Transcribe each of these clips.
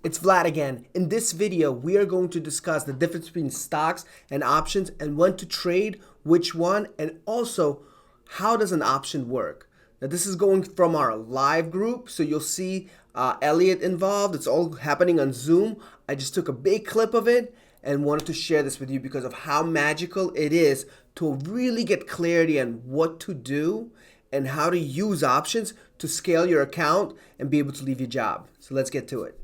It's Vlad again. In this video, we are going to discuss the difference between stocks and options and when to trade, which one, and also how does an option work. Now, this is going from our live group, so you'll see Elliot involved. It's all happening on Zoom. I just took a big clip of it and wanted to share this with you because of how magical it is to really get clarity on what to do and how to use options to scale your account and be able to leave your job. So let's get to it.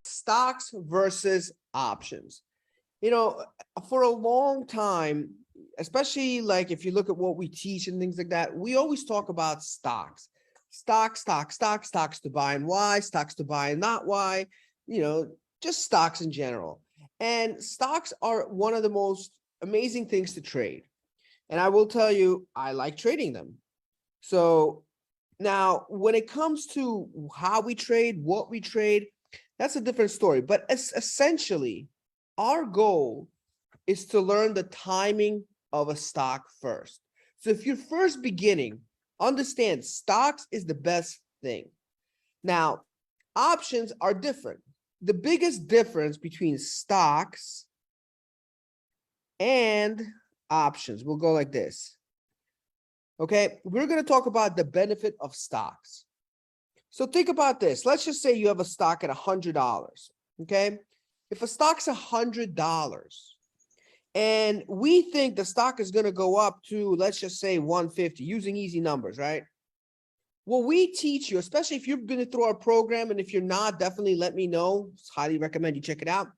Stocks versus options. You know, for a long time, especially like if you look at what we teach and things like that, we always talk about stocks. Stocks to buy and why, stocks to buy and not why, just stocks in general. And stocks are one of the most amazing things to trade. And I will tell you, I like trading them. So now, when it comes to how we trade, what we trade, that's a different story. But essentially, our goal is to learn the timing of a stock first. So if you're first beginning, understand stocks is the best thing. Now, options are different. The biggest difference between stocks and options, we'll go like this. Okay, we're going to talk about the benefit of stocks. So think about this. Let's just say you have a stock at $100. Okay, if a stock's $100 and we think the stock is going to go up to, let's just say 150, using easy numbers, right? What we teach you, especially if you've been through our program, and if you're not, definitely let me know. Highly recommend you check it out.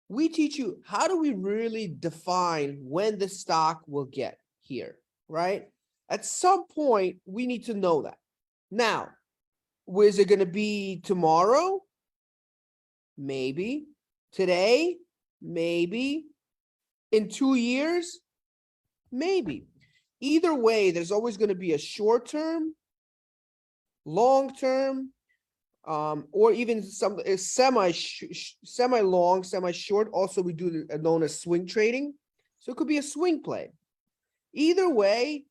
We teach you how do we really define when the stock will get here, right? At some point, we need to know that. Now, is it going to be tomorrow? Maybe. Today? Maybe. In 2 years? Maybe. Either way, there's always going to be a short term, long term, or even some semi long, semi short. Also, we do known as swing trading. So it could be a swing play. Either way,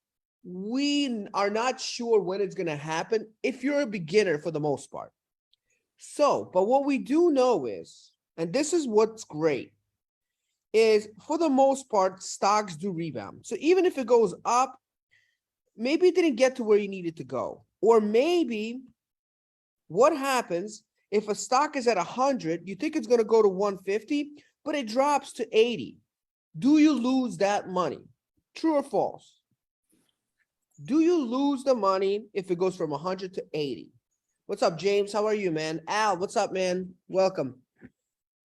we are not sure when it's going to happen if you're a beginner for the most part. So, but what we do know is, and this is what's great, is for the most part, stocks do rebound. So even if it goes up, maybe it didn't get to where you needed to go. Or maybe what happens if a stock is at 100, you think it's going to go to 150, but it drops to 80. Do you lose that money? True or false? Do you lose the money if it goes from 100 to 80? What's up, James? How are you, man? Al, what's up, man? Welcome.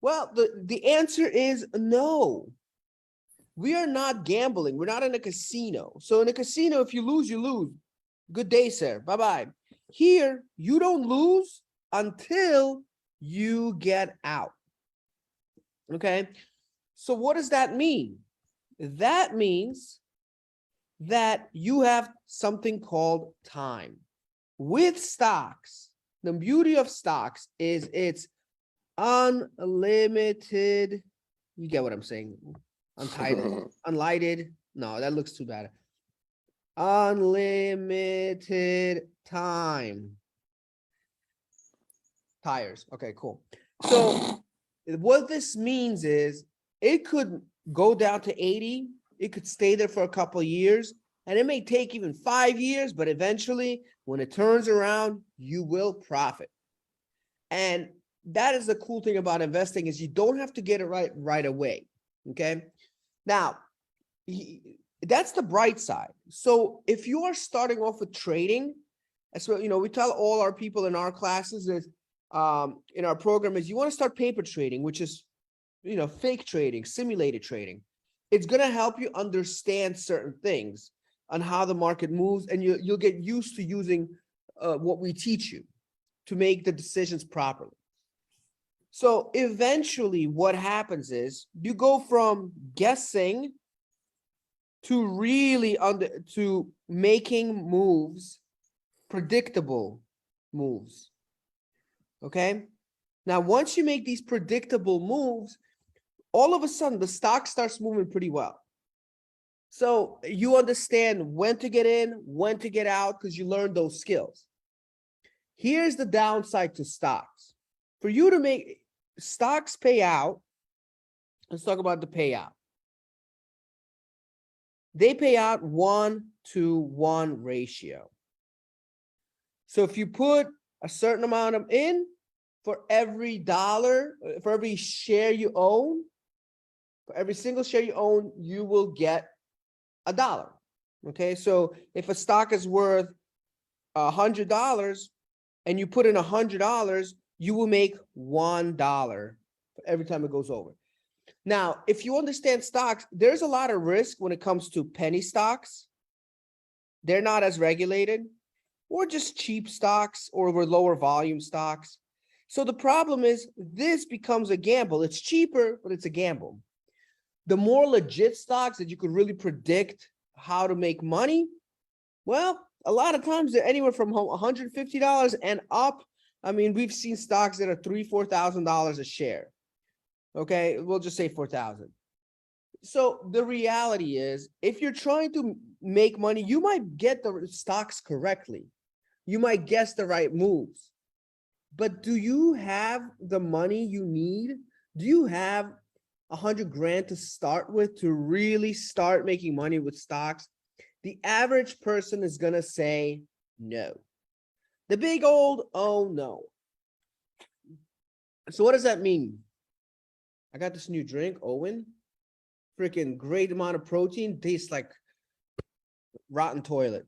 Well, the answer is no. We are not gambling. We're not in a casino. So in a casino, if you lose, you lose. Good day, sir. Bye-bye. Here, you don't lose until you get out. Okay? So what does that mean? That means that you have something called time. With stocks, the beauty of stocks is it's unlimited. You get what I'm saying? Untitled, unlighted. No, that looks too bad. Unlimited time. Tires. Okay, cool. So what this means is it could go down to 80. It could stay there for a couple of years, and it may take even 5 years, but eventually when it turns around, you will profit. And that is the cool thing about investing is you don't have to get it right away. Okay. Now, that's the bright side. So if you are starting off with trading, that's what, we tell all our people in our classes is, in our program is you want to start paper trading, which is, fake trading, simulated trading. It's going to help you understand certain things on how the market moves, and you'll get used to using what we teach you to make the decisions properly. So eventually what happens is you go from guessing to really to making moves, predictable moves. Okay? Now, once you make these predictable moves, all of a sudden the stock starts moving pretty well. So you understand when to get in, when to get out, because you learned those skills. Here's the downside to stocks. For you to make stocks pay out, let's talk about the payout. They pay out 1-to-1 ratio. So if you put a certain amount of in, for every dollar, for every share you own, for every single share you own, you will get $1. Okay, so if a stock is worth $100 and you put in $100, you will make $1 every time it goes over. Now, if you understand stocks, there's a lot of risk when it comes to penny stocks. They're not as regulated, or just cheap stocks, or with lower volume stocks. So the problem is this becomes a gamble. It's cheaper, but it's a gamble. The more legit stocks that you could really predict how to make money, well, a lot of times they're anywhere from $150 and up. I mean, we've seen stocks that are $3,000, $4,000 a share. Okay, we'll just say 4,000. So the reality is, if you're trying to make money, you might get the stocks correctly. You might guess the right moves. But do you have the money you need? Do you have 100 grand to start with to really start making money with stocks? The average person is going to say no. The big old, oh no. So what does that mean? I got this new drink, Owen. Freaking great amount of protein. Tastes like rotten toilet.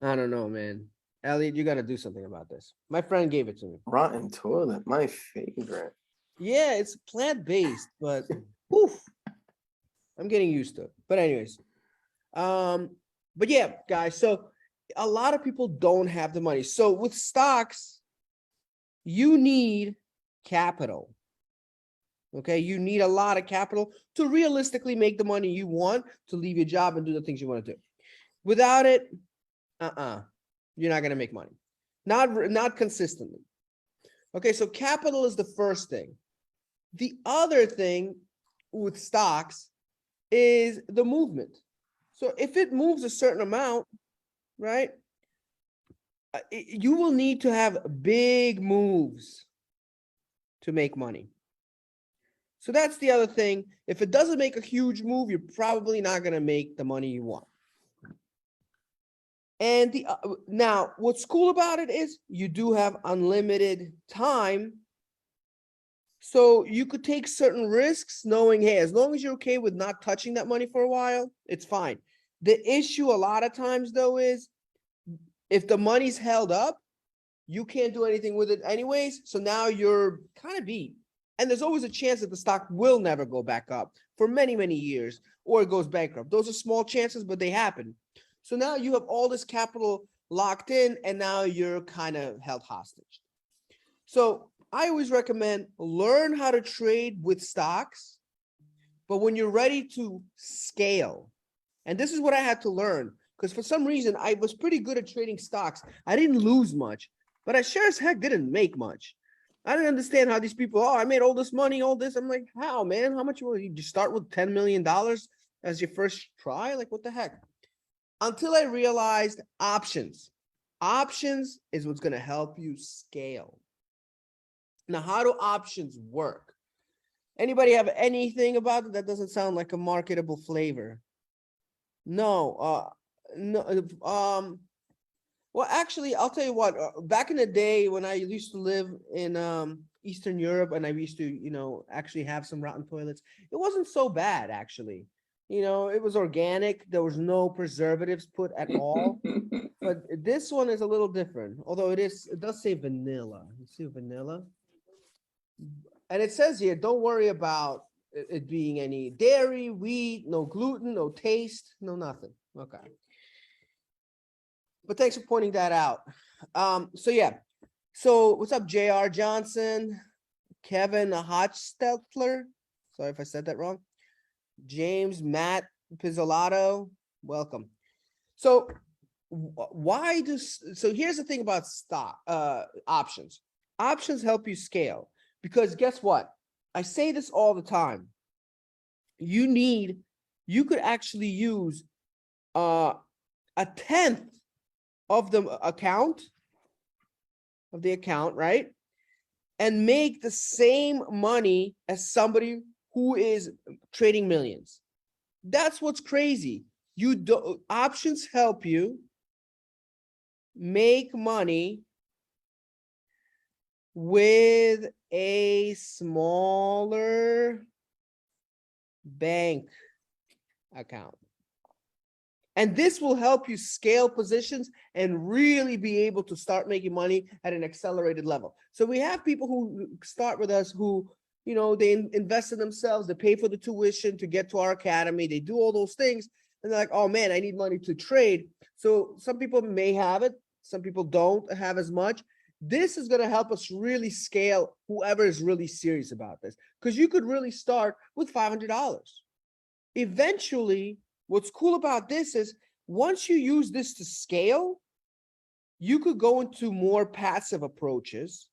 I don't know, man. Elliot, you got to do something about this. My friend gave it to me. Rotten toilet, my favorite. Yeah, it's plant-based, but oof, I'm getting used to it. But anyways, but yeah, guys, so a lot of people don't have the money. So with stocks, you need capital. Okay, you need a lot of capital to realistically make the money you want, to leave your job and do the things you want to do. Without it, you're not going to make money. Not consistently. Okay, so capital is the first thing. The other thing with stocks is the movement. So if it moves a certain amount, right, you will need to have big moves to make money. So that's the other thing. If it doesn't make a huge move, you're probably not going to make the money you want. And now, what's cool about it is you do have unlimited time. So you could take certain risks knowing, hey, as long as you're okay with not touching that money for a while, it's fine. The issue a lot of times, though, is if the money's held up, you can't do anything with it anyways. So now you're kind of beat. And there's always a chance that the stock will never go back up for many, many years, or it goes bankrupt. Those are small chances, but they happen. So now you have all this capital locked in, and now you're kind of held hostage. So I always recommend learn how to trade with stocks, but when you're ready to scale, and this is what I had to learn, because for some reason I was pretty good at trading stocks. I didn't lose much, but I sure as heck didn't make much. I didn't understand how these people, I made all this money, all this. I'm like, how, man? How much you just start with $10 million as your first try? Like, what the heck? Until I realized options. Options is what's going to help you scale. Now, how do options work? Anybody have anything about it that doesn't sound like a marketable flavor? No. Well, actually, I'll tell you what. Back in the day when I used to live in Eastern Europe, and I used to, actually have some rotten toilets, it wasn't so bad, actually. It was organic. There was no preservatives put at all. But this one is a little different, although it does say vanilla. You see vanilla? And it says here, don't worry about it being any dairy, wheat, no gluten, no taste, no nothing. Okay. But thanks for pointing that out. So yeah. So what's up, JR Johnson, Kevin Hochstetler? Sorry if I said that wrong. James, Matt Pizzolato, welcome. So here's the thing about stock options. Options help you scale because guess what? I say this all the time. You could actually use a tenth of the account, right? And make the same money as somebody who is trading millions. That's what's crazy. Options help you make money with a smaller bank account. And this will help you scale positions and really be able to start making money at an accelerated level. So we have people who start with us who, they invest in themselves, they pay for the tuition to get to our academy, they do all those things, and they're like, oh man, I need money to trade. So some people may have it, some people don't have as much. This is going to help us really scale whoever is really serious about this, because you could really start with $500. Eventually, what's cool about this is once you use this to scale, you could go into more passive approaches,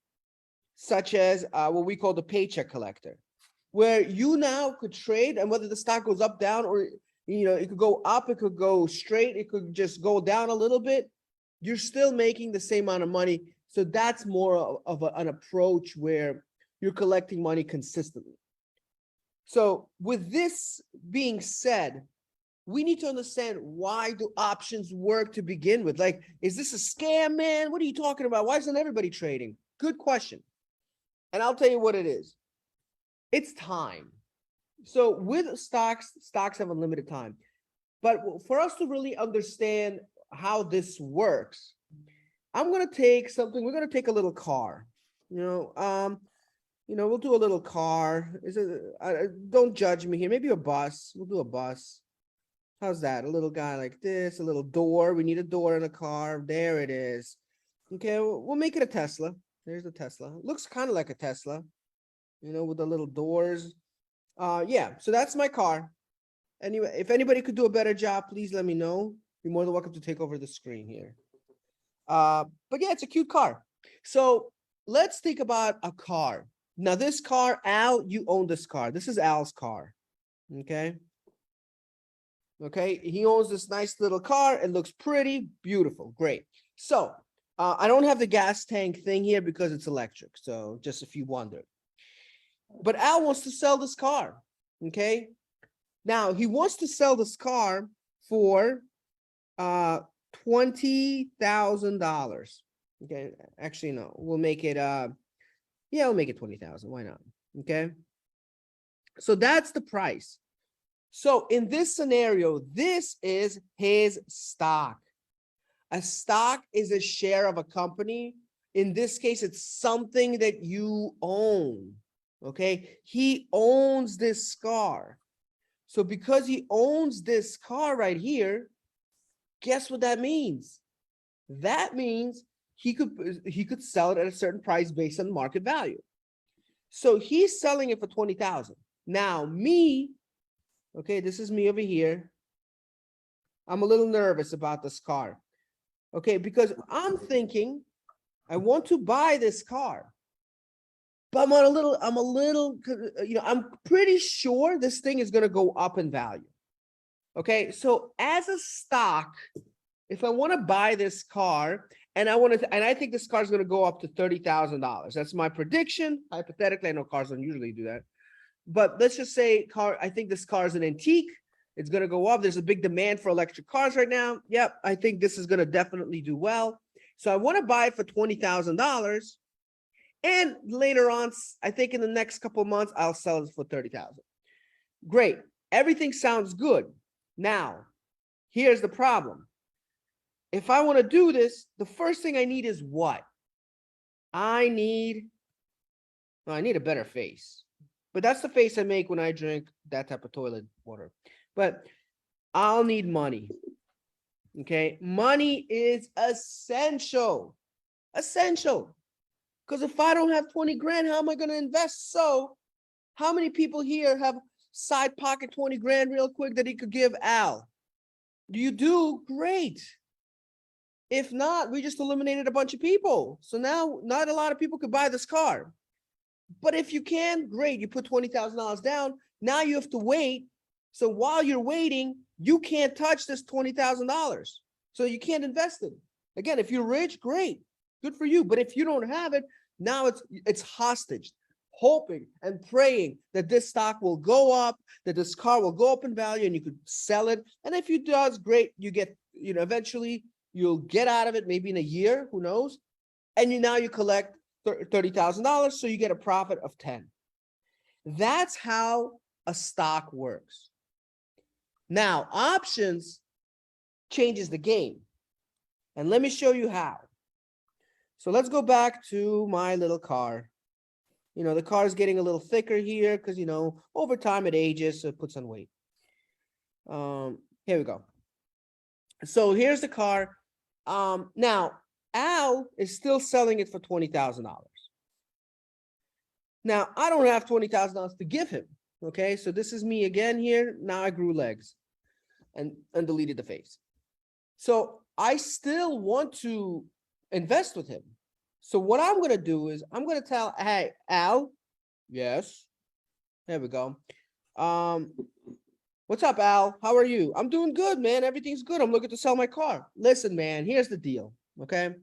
such as what we call the paycheck collector, where you now could trade, and whether the stock goes up, down, or it could go up, it could go straight, it could just go down a little bit, you're still making the same amount of money. So that's more of an approach where you're collecting money consistently. So with this being said, we need to understand, why do options work to begin with? Like, is this a scam, man? What are you talking about? Why isn't everybody trading? Good question. And I'll tell you what it is. It's time. So with stocks have unlimited time. But for us to really understand how this works, I'm going to take something. We're going to take a little car. We'll do a little car. Don't judge me here. Maybe a bus. We'll do a bus. How's that? A little guy like this, a little door. We need a door in a car. There it is. Okay, we'll make it a Tesla. There's a Tesla. Looks kind of like a Tesla, with the little doors. Yeah, so that's my car. Anyway, if anybody could do a better job, please let me know. You're more than welcome to take over the screen here. But yeah, it's a cute car. So let's think about a car. Now this car, Al, you own this car. This is Al's car. Okay. He owns this nice little car. It looks pretty, beautiful, great. So I don't have the gas tank thing here because it's electric. So just if you wonder. But Al wants to sell this car. Okay. Now he wants to sell this car for $20,000. Okay. Actually, no, we'll make it we'll make it 20,000. Why not? Okay. So that's the price. So in this scenario, this is his stock. A stock is a share of a company. In this case, it's something that you own. Okay. He owns this car. So because he owns this car right here, guess what that means? That means he could sell it at a certain price based on market value. So he's selling it for 20,000. Now me, okay, this is me over here. I'm a little nervous about this car. Okay, because I'm thinking I want to buy this car. But I'm pretty sure this thing is going to go up in value. Okay, so as a stock, if I want to buy this car and I think this car is going to go up to $30,000. That's my prediction. Hypothetically, I know cars don't usually do that. But let's just say I think this car is an antique. It's going to go up. There's a big demand for electric cars right now. Yep, I think this is going to definitely do well. So I want to buy it for $20,000. And later on, I think in the next couple of months, I'll sell it for $30,000. Great. Everything sounds good. Now, here's the problem. If I want to do this, the first thing I need is what? I need a better face. But that's the face I make when I drink that type of toilet water. But I'll need money. Okay? Money is essential. Essential. Because if I don't have 20 grand, how am I going to invest? So how many people here have side pocket 20 grand real quick that he could give Al? Do you do? Great. If not, we just eliminated a bunch of people. So now not a lot of people could buy this car. But if you can, great, you put $20,000 down. Now you have to wait. So while you're waiting, you can't touch this $20,000. So you can't invest it. Again, if you're rich, great, good for you. But if you don't have it, now it's hostage, hoping and praying that this stock will go up, that this car will go up in value and you could sell it. And if it does, great, you get, eventually you'll get out of it, maybe in a year, who knows? And now you collect $30,000, so you get a profit of 10. That's how a stock works. Now, options changes the game. And let me show you how. So let's go back to my little car. The car is getting a little thicker here because, over time it ages, so it puts on weight. Here we go. So here's the car. Now, Al is still selling it for $20,000. Now, I don't have $20,000 to give him. Okay, so this is me again here. Now I grew legs and deleted the face. So I still want to invest with him. So what I'm going to do is I'm going to tell, hey, Al, yes, there we go. What's up, Al? How are you? I'm doing good, man. Everything's good. I'm looking to sell my car. Listen, man, here's the deal. Okay.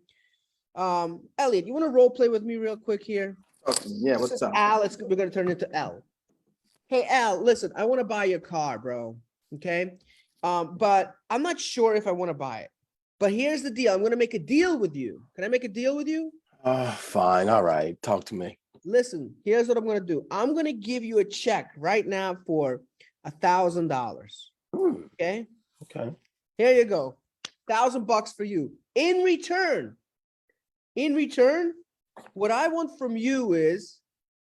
Elliot, you want to role play with me real quick here? Okay, yeah, what's up? Al, we're going to turn it into L. Hey, Al, listen, I want to buy your car, bro. Okay. But I'm not sure if I want to buy it. But here's the deal. I'm going to make a deal with you. Can I make a deal with you? Fine. All right. Talk to me. Listen, here's what I'm going to do. I'm going to give you a check right now for $1,000. Okay. Okay. Here you go. $1,000 for you. In return, what I want from you is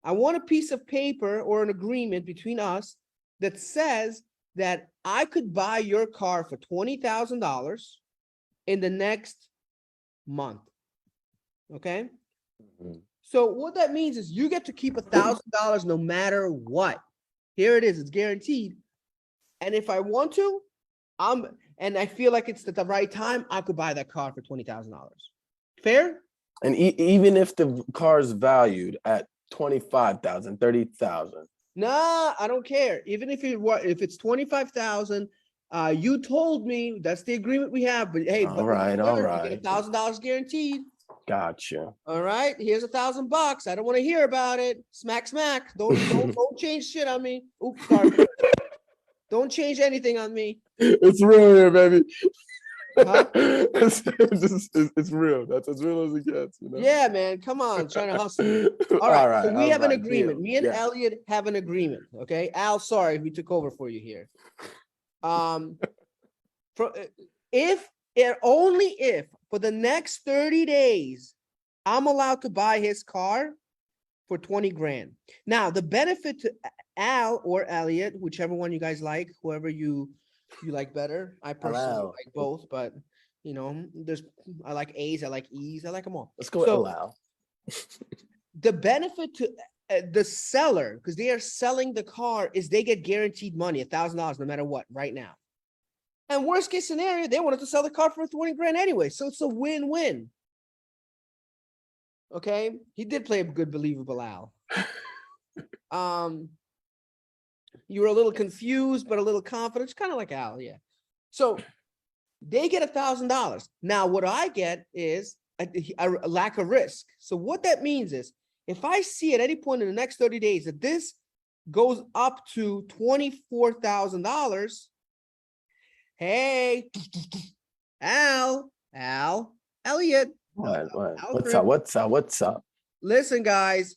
I want a piece of paper or an agreement between us that says that I could buy your car for $20,000 in the next month. Okay. So what that means is you get to keep $1,000 no matter what. Here it is. It's guaranteed. And if I want to, and I feel like it's at the right time, I could buy that car for $20,000. Fair? And even if the car is valued at 25,000, 30,000. Nah, I don't care. Even if it's 25,000, you told me that's the agreement we have. But hey, all right. You get $1,000 guaranteed. Gotcha. All right, here's $1,000. I don't want to hear about it. Smack, smack. Don't change shit on me. Oops, sorry. Don't change anything on me. It's real here, baby. Huh? It's real. That's as real as it gets. Yeah, man. Come on, trying to hustle. All right. So we have an agreement. Me and Elliot have an agreement. Okay, Al. Sorry, we took over for you here. Only if for the next 30 days, I'm allowed to buy his car for 20 grand. Now, the benefit to Al or Elliot, whichever one you guys like, whoever you like better. I personally like both, but I like A's, I like E's, I like them all. Let's go with allow. The benefit to the seller, because they are selling the car, is they get guaranteed money, $1,000 no matter what, right now. And worst case scenario, they wanted to sell the car for 20 grand anyway. So it's a win-win. Okay. He did play a good, believable Al. You were a little confused, but a little confident. It's kind of like Al. Yeah. So they get $1,000. Now, what I get is a lack of risk. So what that means is if I see at any point in the next 30 days that this goes up to $24,000, hey, Al, Elliot. What's up? Listen, guys.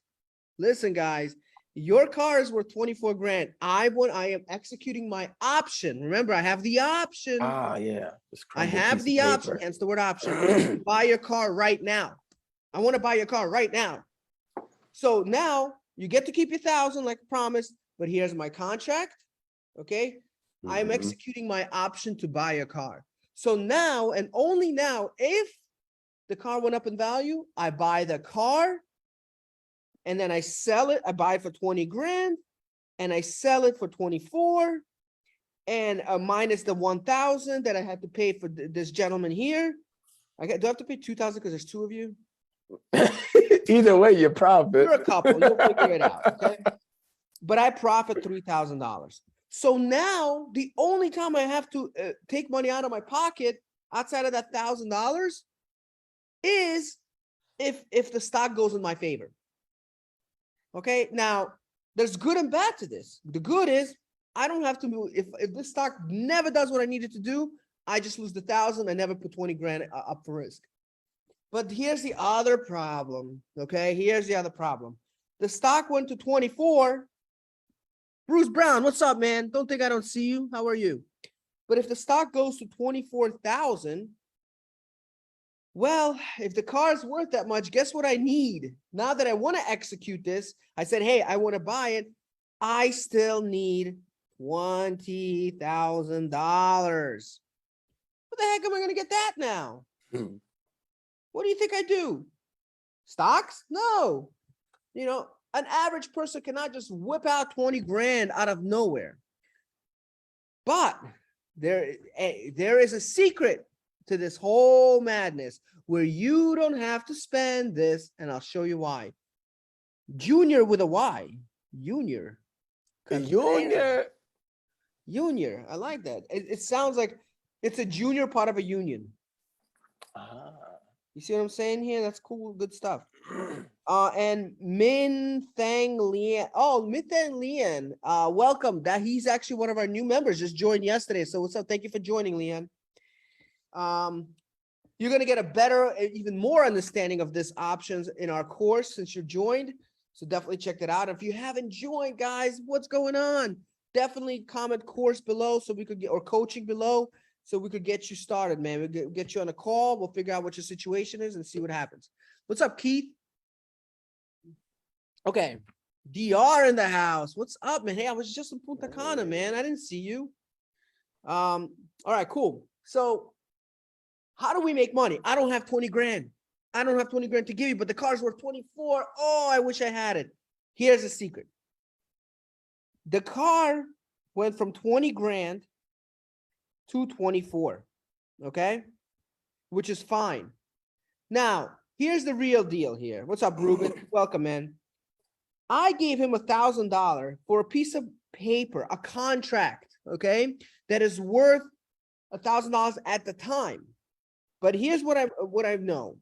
Your car is worth 24 grand. I am executing my option. Remember, I have the option. Yeah. I have the option, hence the word option, to buy your car right now. I want to buy your car right now. So now you get to keep your 1,000 like promised, but here's my contract. Okay. I am executing my option to buy a car. So now, and only now, if the car went up in value, I buy the car and then I sell it. I buy it for 20 grand and I sell it for 24 and minus the 1,000 that I had to pay for this gentleman here. Do I have to pay 2,000 because there's two of you? Either way, you profit. You're a couple. You'll figure it out. Okay. But I profit $3,000. So now the only time I have to take money out of my pocket outside of that $1,000 is if the stock goes in my favor. Okay. Now there's good and bad to this. The good is I don't have to move. If this stock never does what I needed to do, I just lose the 1,000. I never put 20 grand up for risk. But here's the other problem. Okay. Here's the other problem. The stock went to 24. Bruce Brown, what's up, man? Don't think I don't see you. How are you? But if the stock goes to 24,000, well, if the car is worth that much, guess what I need? Now that I want to execute this, I said, hey, I want to buy it. I still need $20,000. What the heck am I going to get that now? What do you think I do? Stocks? No. You know, an average person cannot just whip out 20 grand out of nowhere. But there is a secret to this whole madness where you don't have to spend this, and I'll show you why. Junior with a Y. Junior. Junior. I like that. It sounds like it's a junior part of a union. You see what I'm saying here? That's cool. Good stuff. And Min Thang Lian. Oh, Min Thang Lian. Welcome. He's actually one of our new members. Just joined yesterday. So what's up? Thank you for joining, Lian. You're gonna get a better, even more understanding of this options in our course since you're joined. So definitely check that out. If you haven't joined, guys, what's going on? Definitely comment course below so we could get, or coaching below, so we could get you started, man. We'll get you on a call. We'll figure out what your situation is and see what happens. What's up, Keith? Okay. DR in the house. What's up, man? Hey, I was just in Punta Cana, man. I didn't see you. All right, cool. So how do we make money? I don't have 20 grand. I don't have 20 grand to give you, but the car's worth 24. Oh, I wish I had it. Here's the secret. The car went from 20 grand to 24, okay? Which is fine. Now, here's the real deal here. What's up, Ruben? Welcome, man. I gave him $1,000 for a piece of paper, a contract, okay? That is worth $1,000 at the time. But here's what I know.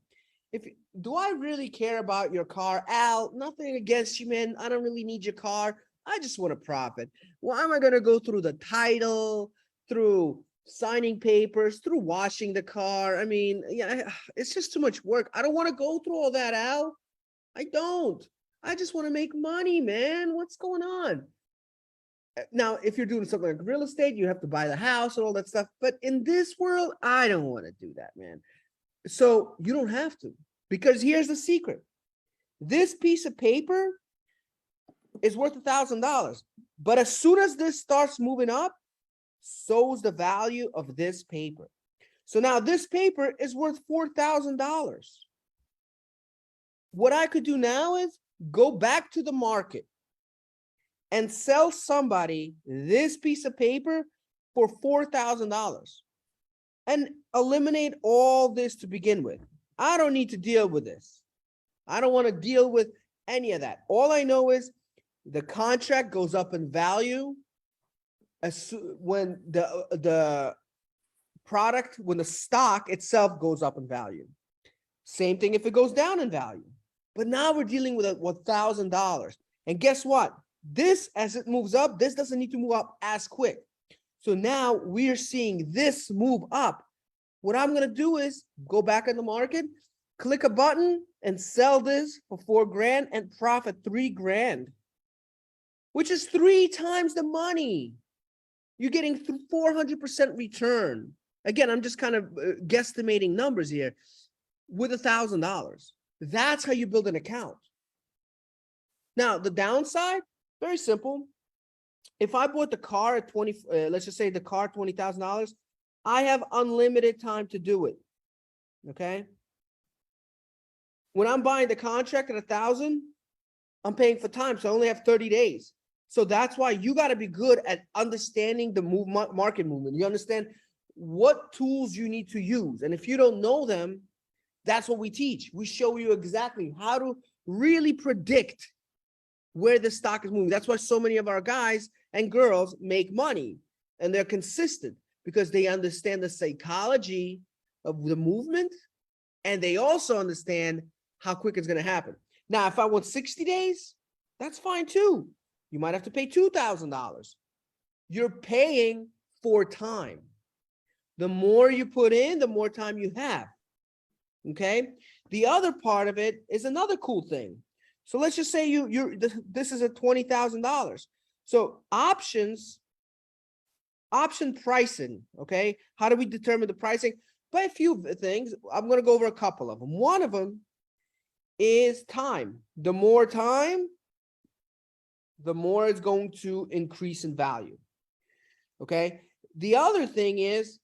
Do I really care about your car? Al, nothing against you, man. I don't really need your car. I just want to profit. Why am I going to go through the title, through signing papers, through washing the car? I mean, yeah, it's just too much work. I don't want to go through all that, Al. I don't. I just want to make money, man. What's going on? Now, if you're doing something like real estate, you have to buy the house and all that stuff. But in this world, I don't want to do that, man. So you don't have to, because here's the secret. This piece of paper is worth $1,000. But as soon as this starts moving up, so's the value of this paper. So now this paper is worth $4,000. What I could do now is go back to the market and sell somebody this piece of paper for $4,000 and eliminate all this to begin with. I don't need to deal with this. I don't want to deal with any of that. All I know is the contract goes up in value when the product, when the stock itself goes up in value. Same thing if it goes down in value. But now we're dealing with $1,000. And guess what? This, as it moves up, this doesn't need to move up as quick. So now we're seeing this move up. What I'm going to do is go back in the market, click a button and sell this for $4 grand and profit $3 grand, which is 3 times the money. You're getting 400% return. Again, I'm just kind of guesstimating numbers here with $1,000. That's how you build an account. Now, the downside, very simple. If I bought the car at let's just say the car $20,000, I have unlimited time to do it. Okay. When I'm buying the contract at 1,000, I'm paying for time, so I only have 30 days. So that's why you got to be good at understanding the market movement. You understand what tools you need to use. And if you don't know them, that's what we teach. We show you exactly how to really predict where the stock is moving. That's why so many of our guys and girls make money and they're consistent because they understand the psychology of the movement and they also understand how quick it's going to happen. Now, if I want 60 days, that's fine too. You might have to pay $2,000. You're paying for time. The more you put in, the more time you have. Okay. The other part of it is another cool thing. So let's just say this is at $20,000. So option pricing. Okay. How do we determine the pricing? By a few things. I'm going to go over a couple of them. One of them is time. The more time, the more it's going to increase in value. Okay. The other thing is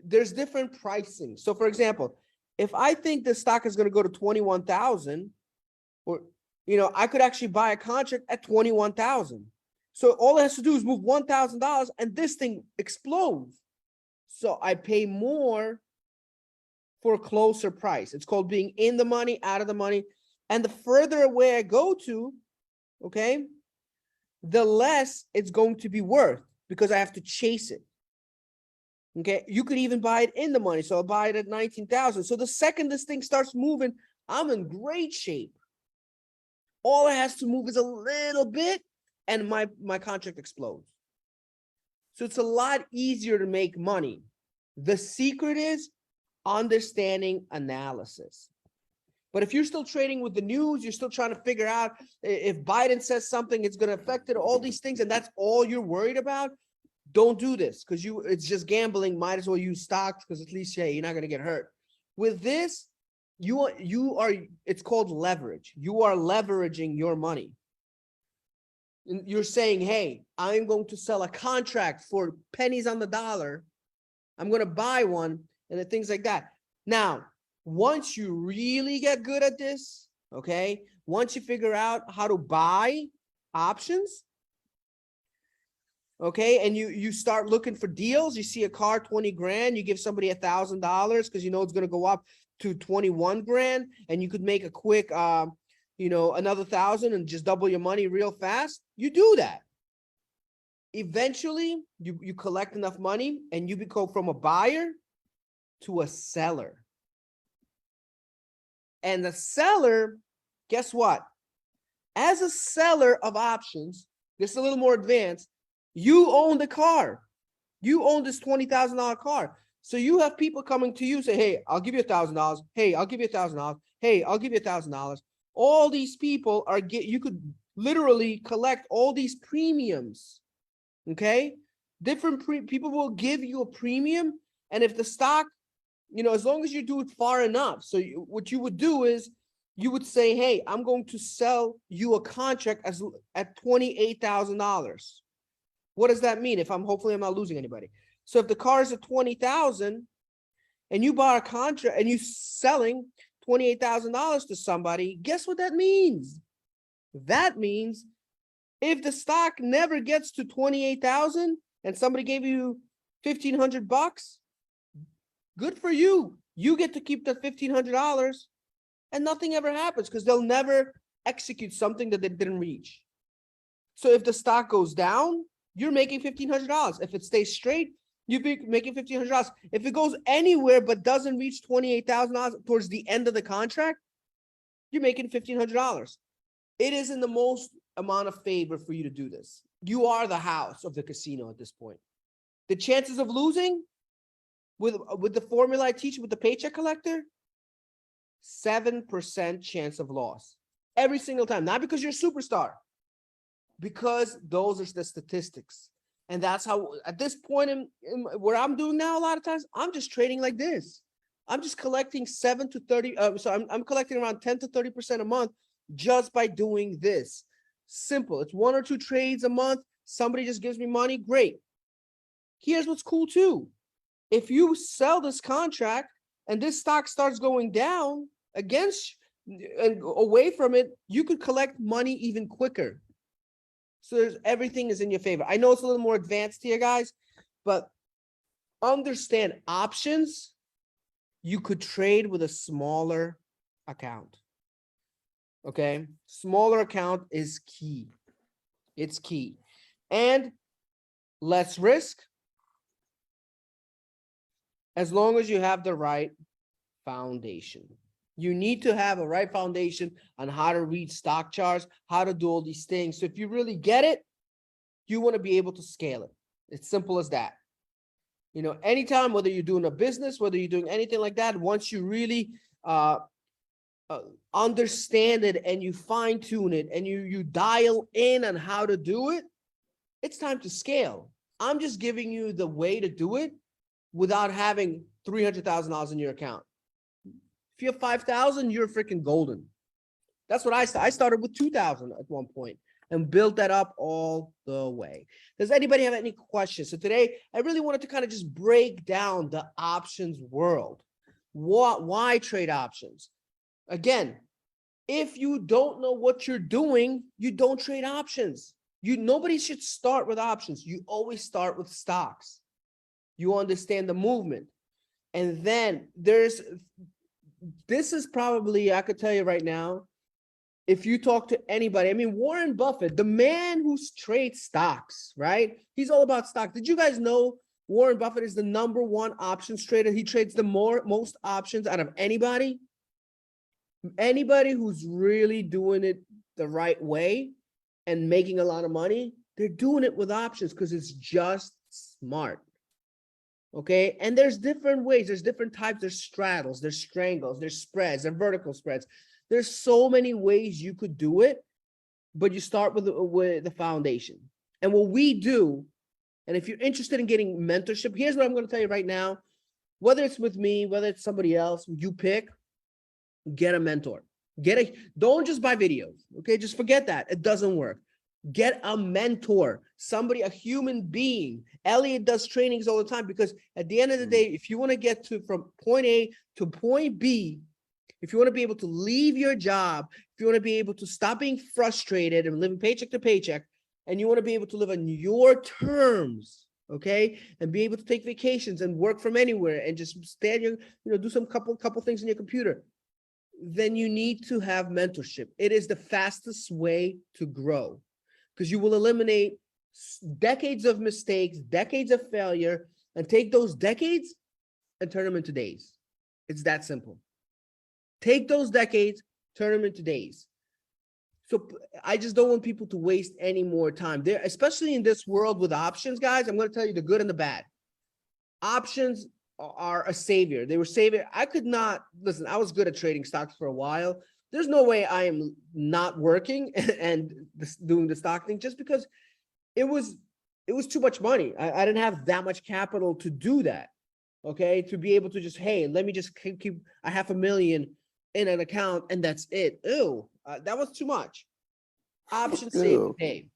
there's different pricing. So for example, if I think the stock is going to go to 21,000, or, I could actually buy a contract at 21,000. So all it has to do is move $1,000 and this thing explodes. So I pay more for a closer price. It's called being in the money, out of the money. And the further away I go to, okay, the less it's going to be worth because I have to chase it. Okay, you could even buy it in the money. So I'll buy it at 19,000. So the second this thing starts moving, I'm in great shape. All it has to move is a little bit and my contract explodes. So it's a lot easier to make money. The secret is understanding analysis. But if you're still trading with the news, you're still trying to figure out if Biden says something, it's going to affect it, all these things, and that's all you're worried about, don't do this because it's just gambling. Might as well use stocks because at least, you're not going to get hurt. With this, it's called leverage. You are leveraging your money. And you're saying, hey, I'm going to sell a contract for pennies on the dollar. I'm going to buy one and things like that. Now, once you really get good at this, okay, once you figure out how to buy options, okay, and you start looking for deals, you see a car, 20 grand, you give somebody $1,000 because it's going to go up to 21 grand and you could make a quick, another 1,000 and just double your money real fast. You do that. Eventually, you collect enough money and you become from a buyer to a seller. And the seller, guess what? As a seller of options, this is a little more advanced. You own the car. You own this $20,000 car. So you have people coming to you say, hey, I'll give you $1,000. Hey, I'll give you $1,000. Hey, I'll give you $1,000. All these people you could literally collect all these premiums. Okay. Different people will give you a premium. And if the stock, as long as you do it far enough. So what you would do is you would say, hey, I'm going to sell you a contract at $28,000. What does that mean? Hopefully I'm not losing anybody. So if the car is at 20,000 and you buy a contract and you're selling $28,000 to somebody, guess what that means? That means if the stock never gets to 28,000 and somebody gave you $1,500, good for you. You get to keep that $1,500 and nothing ever happens because they'll never execute something that they didn't reach. So if the stock goes down, you're making $1,500. If it stays straight, you'll be making $1,500. If it goes anywhere but doesn't reach $28,000 towards the end of the contract, you're making $1,500. It is in the most amount of favor for you to do this. You are the house of the casino at this point. The chances of losing with the formula I teach with the paycheck collector, 7% chance of loss every single time. Not because you're a superstar, because those are the statistics. And that's how, at this point in where I'm doing now, a lot of times, I'm just trading like this. I'm just collecting 7 to 30. I'm collecting around 10 to 30% a month just by doing this. Simple. It's 1 or 2 trades a month. Somebody just gives me money. Great. Here's what's cool too. If you sell this contract and this stock starts going down against and away from it, you could collect money even quicker. So everything is in your favor. I know it's a little more advanced here, guys, but understand options, you could trade with a smaller account. Okay, smaller account is key. It's key. And less risk, as long as you have the right foundation. You need to have a right foundation on how to read stock charts, how to do all these things. So if you really get it, you want to be able to scale it. It's simple as that. You know, anytime, whether you're doing a business, whether you're doing anything like that, once you really understand it and you fine tune it and you dial in on how to do it, it's time to scale. I'm just giving you the way to do it without having $300,000 in your account. If you have 5,000, you're freaking golden. That's what I started with 2,000 at one point and built that up all the way. Does anybody have any questions? So today, I really wanted to kind of just break down the options world. Why trade options? Again, if you don't know what you're doing, you don't trade options. Nobody should start with options. You always start with stocks. You understand the movement. And then this is probably, I could tell you right now, if you talk to anybody, I mean, Warren Buffett, the man who trades stocks, right? He's all about stock. Did you guys know Warren Buffett is the #1 options trader? He trades the most options out of anybody. Anybody who's really doing it the right way and making a lot of money, they're doing it with options because it's just smart. Okay, and there's different ways, there's different types, there's straddles, there's strangles, there's spreads, there's vertical spreads. There's so many ways you could do it, but you start with the foundation. And what we do, and if you're interested in getting mentorship, here's what I'm going to tell you right now. Whether it's with me, whether it's somebody else, you pick, get a mentor. Don't just buy videos, okay? Just forget that. It doesn't work. Get a mentor, somebody, a human being. Elliot does trainings all the time because at the end of the day, if you want to get from point A to point B, if you want to be able to leave your job, if you want to be able to stop being frustrated and living paycheck to paycheck, and you want to be able to live on your terms, okay, and be able to take vacations and work from anywhere and just stand your, do some couple things in your computer, then you need to have mentorship. It is the fastest way to grow because you will eliminate decades of mistakes, decades of failure, and take those decades and turn them into days. It's that simple. Take those decades, turn them into days. So I just don't want people to waste any more time there, especially in this world with options, guys. I'm going to tell you the good and the bad. Options are a savior. They were savior. I could not, listen, I was good at trading stocks for a while. There's no way I am not working and doing the stock thing just because it was too much money. I didn't have that much capital to do that. Okay. To be able to just, hey, let me just keep a $500,000 in an account and that's it. Ew, that was too much. Options save the day.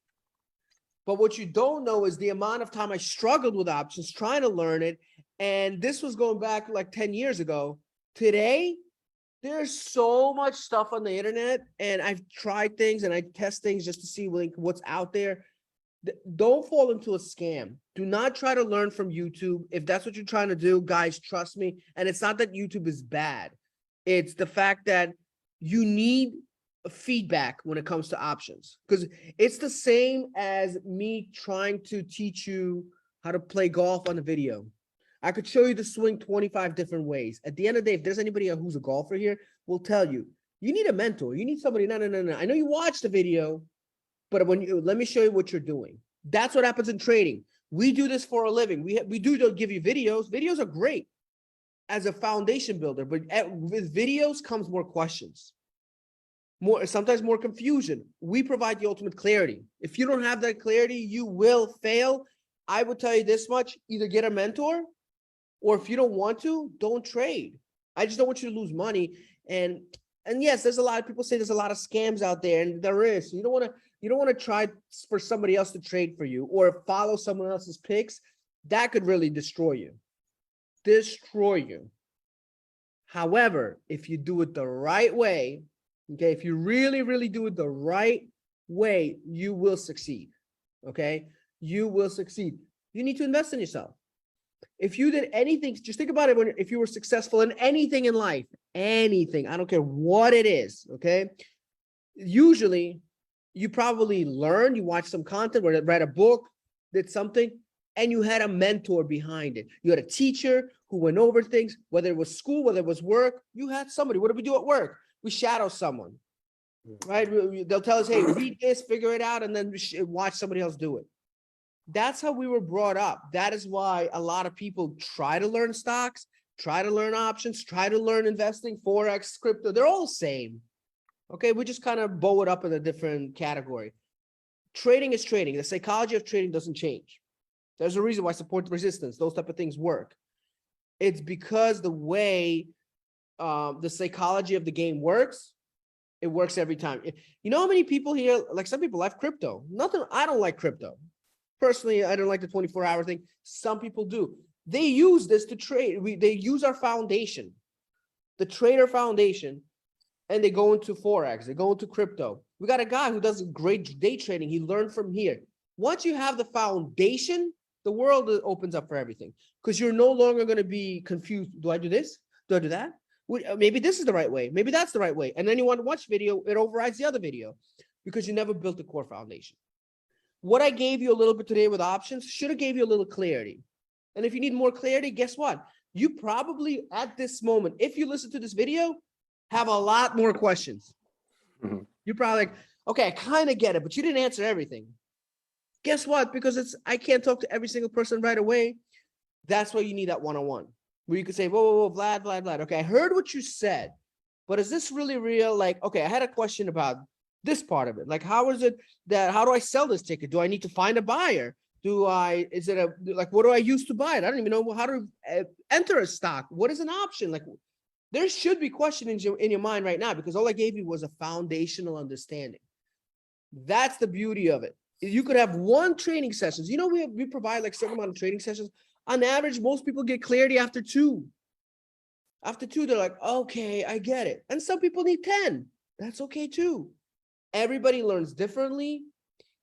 But what you don't know is the amount of time I struggled with options, trying to learn it. And this was going back like 10 years ago. Today, there's so much stuff on the internet and I've tried things and I test things just to see what's out there. Don't fall into a scam. Do not try to learn from YouTube. If that's what you're trying to do, guys, trust me. And it's not that YouTube is bad. It's the fact that you need feedback when it comes to options, because it's the same as me trying to teach you how to play golf on a video. I could show you the swing 25 different ways. At the end of the day, if there's anybody who's a golfer here, will tell you, you need a mentor. You need somebody. No. I know you watched the video, but let me show you what you're doing. That's what happens in trading. We do this for a living. We do give you videos. Videos are great as a foundation builder, but with videos comes more questions, sometimes more confusion. We provide the ultimate clarity. If you don't have that clarity, you will fail. I would tell you this much: either get a mentor, or if you don't want to, don't trade. I just don't want you to lose money. And yes, there's a lot of people say there's a lot of scams out there, and there is. So you don't want to try for somebody else to trade for you or follow someone else's picks. That could really destroy you. However, if you do it the right way, okay, if you really, really do it the right way, you will succeed. Okay, you will succeed. You need to invest in yourself. if you did anything, just think about it if you were successful in anything in life, anything, I don't care what it is, okay? Usually you probably learned, you watched some content, read a book, did something, and you had a mentor behind it. You had a teacher who went over things, whether it was school, whether it was work, you had somebody. What do we do at work? We shadow someone, right? They'll tell us, hey, read this, figure it out, and then watch somebody else do it. That's how we were brought up. That is why a lot of people try to learn stocks, try to learn options, try to learn investing, Forex, crypto. They're all the same. Okay, we just kind of bow it up in a different category. Trading is trading. The psychology of trading doesn't change. There's a reason why support resistance, those type of things work. It's because the way the psychology of the game works, it works every time. You know how many people here, like some people like crypto. Nothing, I don't like crypto. Personally, I don't like the 24-hour thing. Some people do. They use this to trade. They use our foundation, the trader foundation, and they go into Forex, they go into crypto. We got a guy who does great day trading. He learned from here. Once you have the foundation, the world opens up for everything because you're no longer going to be confused. Do I do this? Do I do that? Maybe this is the right way. Maybe that's the right way. And then you want to watch video, it overrides the other video because you never built a core foundation. What I gave you a little bit today with options should have gave you a little clarity. And if you need more clarity, guess what? You probably at this moment, if you listen to this video, have a lot more questions. Mhm. You're probably like, okay, I kind of get it, but you didn't answer everything. Guess what? Because I can't talk to every single person right away. That's why you need that one-on-one where you could say, whoa, Vlad. Okay, I heard what you said, but is this really real? Like, okay, I had a question about this part of it. Like, how do I sell this ticket? Do I need to find a buyer? What do I use to buy it? I don't even know how to enter a stock. What is an option? Like, there should be questions in your mind right now because all I gave you was a foundational understanding. That's the beauty of it. You could have one training sessions. You know, we provide like a certain amount of training sessions. On average, most people get clarity after 2. After 2, they're like, okay, I get it. And some people need 10. That's okay too. Everybody learns differently.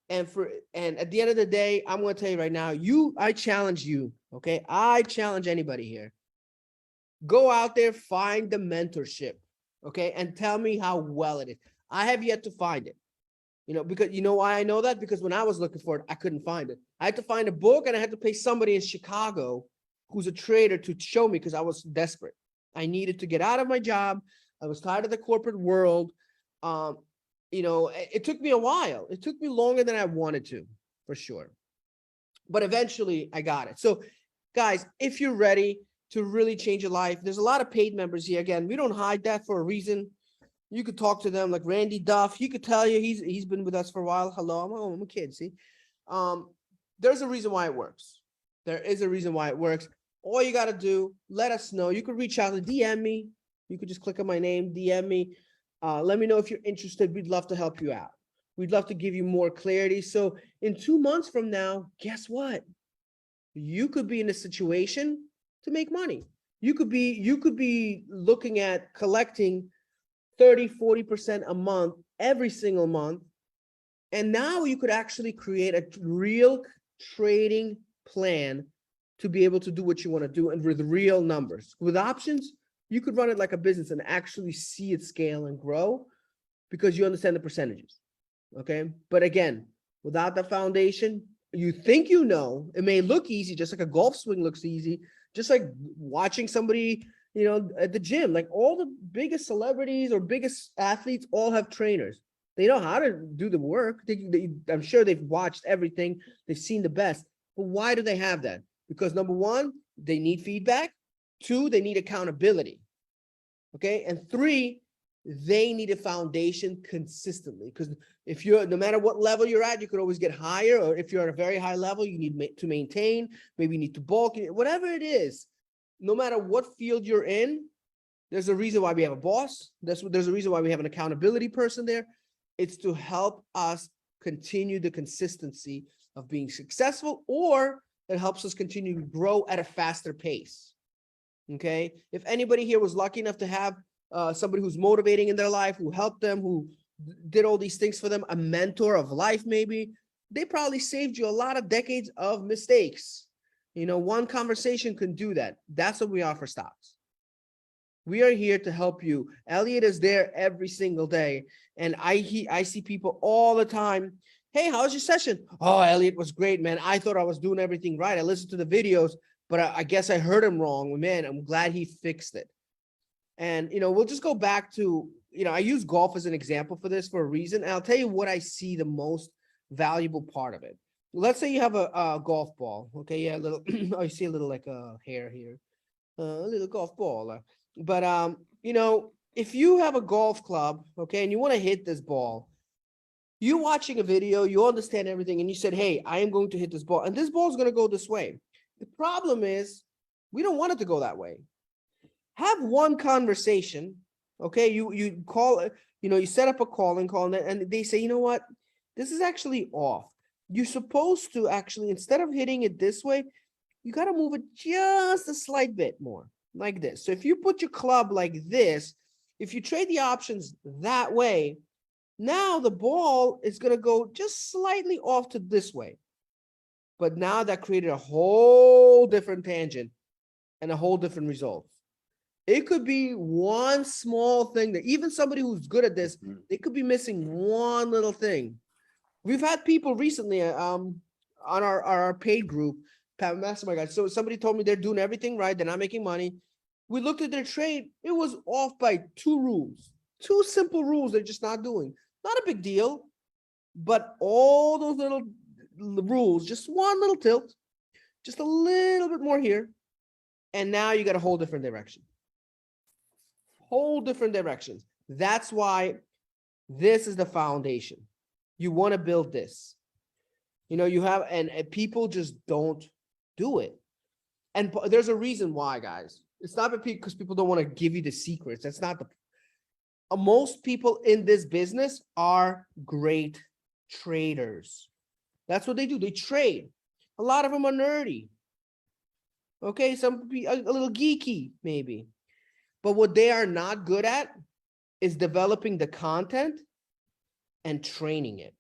And at the end of the day, I'm going to tell you right now, I challenge you. Okay. I challenge anybody here. Go out there, find the mentorship, okay, and tell me how well it is. I have yet to find it, because you know why I know that? Because when I was looking for it, I couldn't find it. I had to find a book and I had to pay somebody in Chicago who's a trader to show me because I was desperate. I needed to get out of my job. I was tired of the corporate world. It took me a while. It took me longer than I wanted to, for sure. But eventually I got it. So guys, if you're ready to really change your life, there's a lot of paid members here. Again, we don't hide that for a reason. You could talk to them like Randy Duff. He could tell you he's been with us for a while. Hello, I'm a kid, see? There's a reason why it works. There is a reason why it works. All you got to do, let us know. You could reach out and DM me. You could just click on my name, DM me. Let me know if you're interested. We'd love to help you out. We'd love to give you more clarity. So in 2 months from now, guess what? You could be in a situation to make money. You could be looking at collecting 30-40% a month every single month. And now you could actually create a real trading plan to be able to do what you want to do and with real numbers. With options, you could run it like a business and actually see it scale and grow because you understand the percentages. Okay. But again, without the foundation, you think it may look easy, just like a golf swing looks easy, just like watching somebody, at the gym. Like all the biggest celebrities or biggest athletes all have trainers. They know how to do the work. I'm sure they've watched everything. They've seen the best. But why do they have that? Because number 1, they need feedback. 2, they need accountability. Okay. And 3, they need a foundation consistently. Because no matter what level you're at, you could always get higher. Or if you're at a very high level, you need to maintain, maybe you need to bulk, whatever it is. No matter what field you're in, there's a reason why we have a boss. There's a reason why we have an accountability person there. It's to help us continue the consistency of being successful, or it helps us continue to grow at a faster pace. Okay. If anybody here was lucky enough to have somebody who's motivating in their life, who helped them, who did all these things for them, a mentor of life, maybe, they probably saved you a lot of decades of mistakes. One conversation can do that. That's what we are for stocks. We are here to help you. Elliot is there every single day. And I see people all the time. Hey, how's your session? Oh, Elliot was great, man. I thought I was doing everything right. I listened to the videos, but I guess I heard him wrong. Man, I'm glad he fixed it. And, we'll just go back to, I use golf as an example for this for a reason. And I'll tell you what I see the most valuable part of it. Let's say you have a golf ball. Okay. Yeah. A little, oh, you see a little like a hair here, a little golf ball. But, if you have a golf club, okay, and you want to hit this ball, you watching a video, you understand everything, and you said, hey, I am going to hit this ball, and this ball is going to go this way. The problem is we don't want it to go that way. Have one conversation, okay? You call, you set up a calling call, and they say, you know what? This is actually off. You're supposed to actually, instead of hitting it this way, you got to move it just a slight bit more, like this. So if you put your club like this, if you trade the options that way, now the ball is going to go just slightly off to this way. But now that created a whole different tangent and a whole different result. It could be one small thing that even somebody who's good at this, they could be missing one little thing. We've had people recently on our paid group, Pat Mastermind guys. So somebody told me they're doing everything right. They're not making money. We looked at their trade. It was off by 2 rules, 2 simple rules they're just not doing. Not a big deal, but all those little rules, just one little tilt, just a little bit more here. And now you got a whole different direction. Whole different directions. That's why this is the foundation. You want to build this. You have, and people just don't do it. And there's a reason why, guys. It's not because people don't want to give you the secrets. That's not the. Most people in this business are great traders. That's what they do. They trade. A lot of them are nerdy. Okay, some a little geeky maybe. But what they are not good at is developing the content and training it.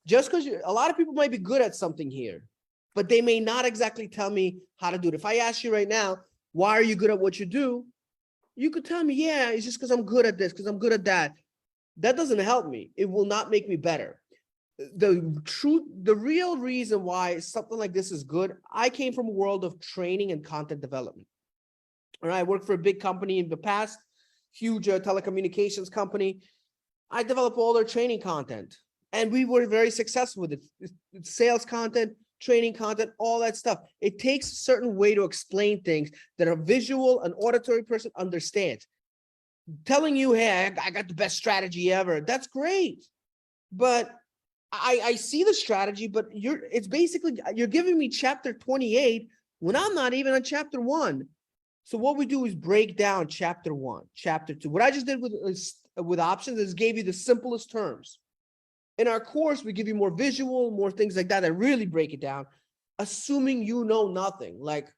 Just because a lot of people might be good at something here, but they may not exactly tell me how to do it. If I ask you right now, why are you good at what you do? You could tell me, yeah, it's just because I'm good at this, because I'm good at that. That doesn't help me. It will not make me better. The real reason why something like this is good, I came from a world of training and content development. All right, I worked for a big company in the past, huge telecommunications company. I developed all their training content, and we were very successful with it. Sales content, training content, all that stuff. It takes a certain way to explain things that a visual, an auditory person understands. Telling you, hey, I got the best strategy ever. That's great. But I see the strategy, but it's basically, you're giving me chapter 28 when I'm not even on chapter 1. So what we do is break down chapter 1, chapter 2. What I just did with options is gave you the simplest terms. In our course, we give you more visual, more things like that really break it down, assuming you know nothing. Like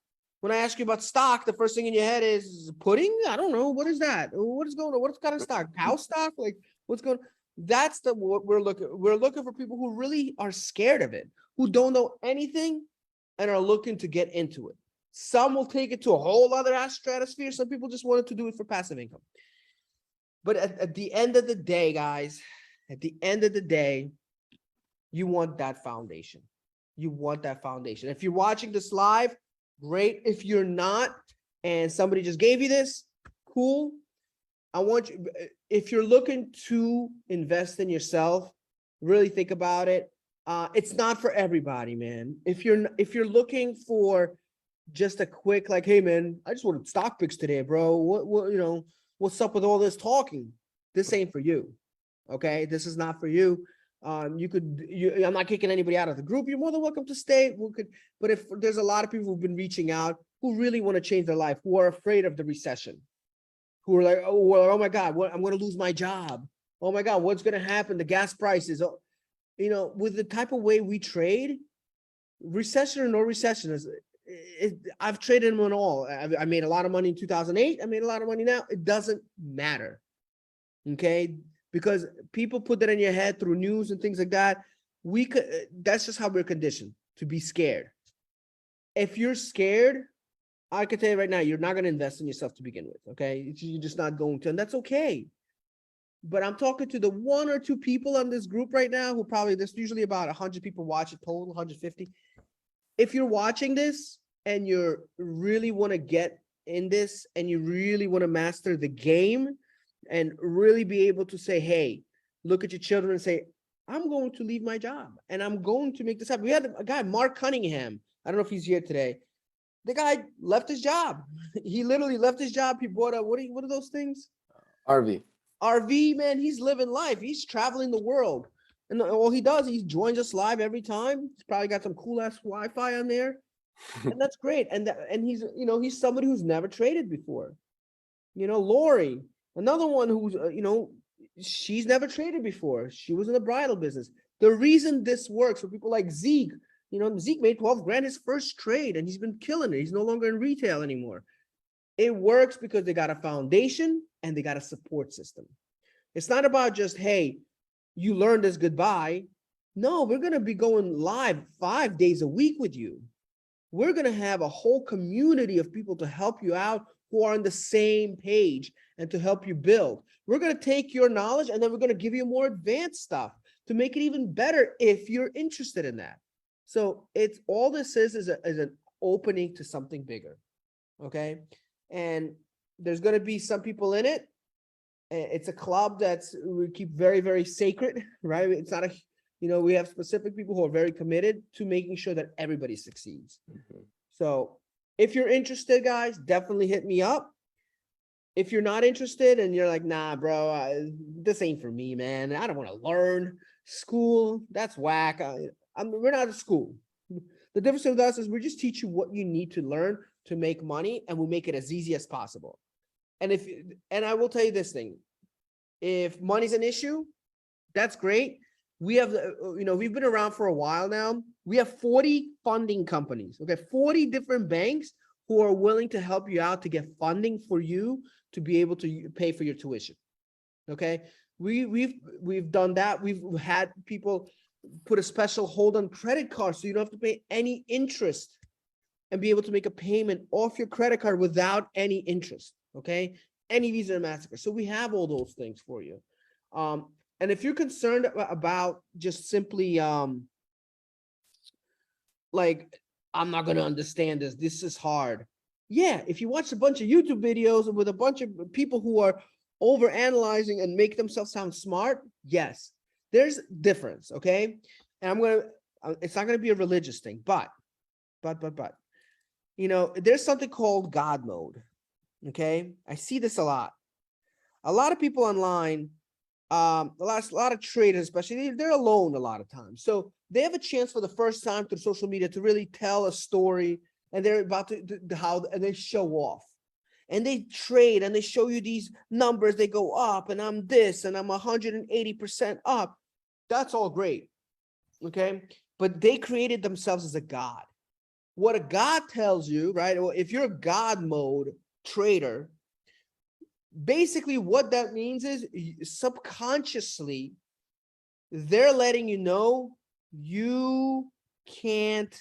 when I ask you about stock, the first thing in your head is pudding? I don't know. What is that? What is going on? What kind of stock? Cow stock? Like what's going on? That's what we're looking. We're looking for people who really are scared of it, who don't know anything and are looking to get into it. Some will take it to a whole other stratosphere. Some people just wanted to do it for passive income. But at the end of the day, guys, at the end of the day, you want that foundation. You want that foundation. If you're watching this live, great. If you're not, and somebody just gave you this, cool. I want you, if you're looking to invest in yourself, really think about it. It's not for everybody, man. If you're looking for just a quick, like, hey man, I just wanted stock picks today, bro. What what's up with all this talking? This ain't for you. Okay, this is not for you. I'm not kicking anybody out of the group. You're more than welcome to stay. But if there's a lot of people who've been reaching out who really want to change their life, who are afraid of the recession, who are like, oh my God, I'm going to lose my job. Oh my God, what's going to happen? The gas prices. With the type of way we trade, recession or no recession I've traded them on all. I made a lot of money in 2008. I made a lot of money now. It doesn't matter. Okay. Because people put that in your head through news and things like that. That's just how we're conditioned to be scared. if you're scared, I can tell you right now, you're not going to invest in yourself to begin with. Okay. You're just not going to, and that's okay. But I'm talking to the 1 or 2 people on this group right now who probably, there's usually about 100 people watch it total, 150. If you're watching this and you really want to get in this and you really want to master the game and really be able to say, hey, look at your children and say, I'm going to leave my job and I'm going to make this happen. We had a guy, Mark Cunningham. I don't know if he's here today. The guy left his job. He literally left his job. He bought a, what are those things? RV. RV, man. He's living life. He's traveling the world. And all he does, he joins us live every time. He's probably got some cool ass Wi-Fi on there. And that's great. And he's, he's somebody who's never traded before. Lori, another one who's, she's never traded before. She was in the bridal business. The reason this works for people like Zeke, Zeke made 12 grand his first trade and he's been killing it. He's no longer in retail anymore. It works because they got a foundation and they got a support system. It's not about just, hey, you learned this goodbye. No, we're going to be going live 5 days a week with you. We're going to have a whole community of people to help you out who are on the same page and to help you build. We're going to take your knowledge and then we're going to give you more advanced stuff to make it even better if you're interested in that. So it's all this is an opening to something bigger. Okay. And there's going to be some people in it. It's a club we keep very, very sacred, right? It's not we have specific people who are very committed to making sure that everybody succeeds. Mm-hmm. So if you're interested, guys, definitely hit me up. If you're not interested and you're like, nah, bro, this ain't for me, man. I don't want to learn school. That's whack. We're not a school. The difference with us is we just teach you what you need to learn to make money, and we'll make it as easy as possible. And I will tell you this thing, if money's an issue, that's great. We have, we've been around for a while now. We have 40 funding companies, okay? 40 different banks who are willing to help you out to get funding for you to be able to pay for your tuition, okay? We've done that. We've had people put a special hold on credit cards so you don't have to pay any interest and be able to make a payment off your credit card without any interest, okay? Any Visa or MasterCard. So we have all those things for you. And if you're concerned about just simply like, I'm not going to understand this is hard. Yeah, if you watch a bunch of YouTube videos with a bunch of people who are overanalyzing and make themselves sound smart, yes, there's difference, okay? And it's not going to be a religious thing, but, there's something called God mode, okay? I see this a lot. A lot of people online, a lot of traders, especially, they're alone a lot of times. So they have a chance for the first time through social media to really tell a story, and they're about to and they show off. And they trade and they show you these numbers, they go up, and I'm this, and I'm 180% up. That's all great, okay? But they created themselves as a god. What a god tells you, right? Well, if you're a God mode trader, basically what that means is subconsciously, they're letting you know you can't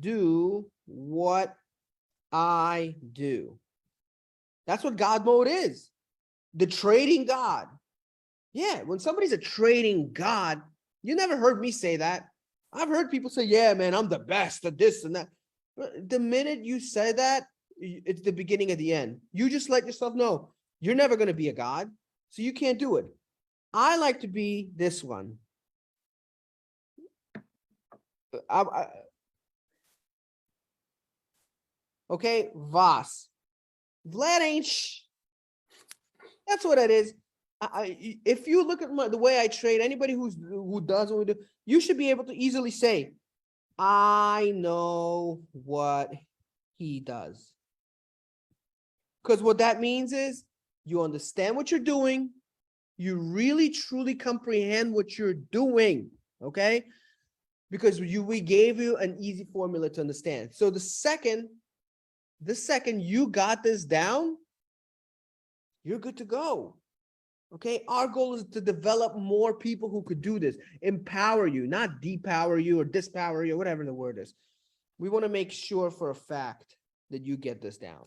do what I do. That's what God mode is. The trading God. Yeah, when somebody's a trading God, you never heard me say that. I've heard people say, yeah, man, I'm the best at this and that. But the minute you say that, it's the beginning of the end. You just let yourself know you're never going to be a God, so you can't do it. I like to be this one. Okay, Voss. Vlad ain't That's what it is. If you look at the way I trade, anybody who does what we do, you should be able to easily say, I know what he does. Because what that means is you understand what you're doing. You really, truly comprehend what you're doing, okay? Because we gave you an easy formula to understand. So the second you got this down, you're good to go. Okay, our goal is to develop more people who could do this, empower you, not depower you or dispower you, whatever the word is. We want to make sure for a fact that you get this down.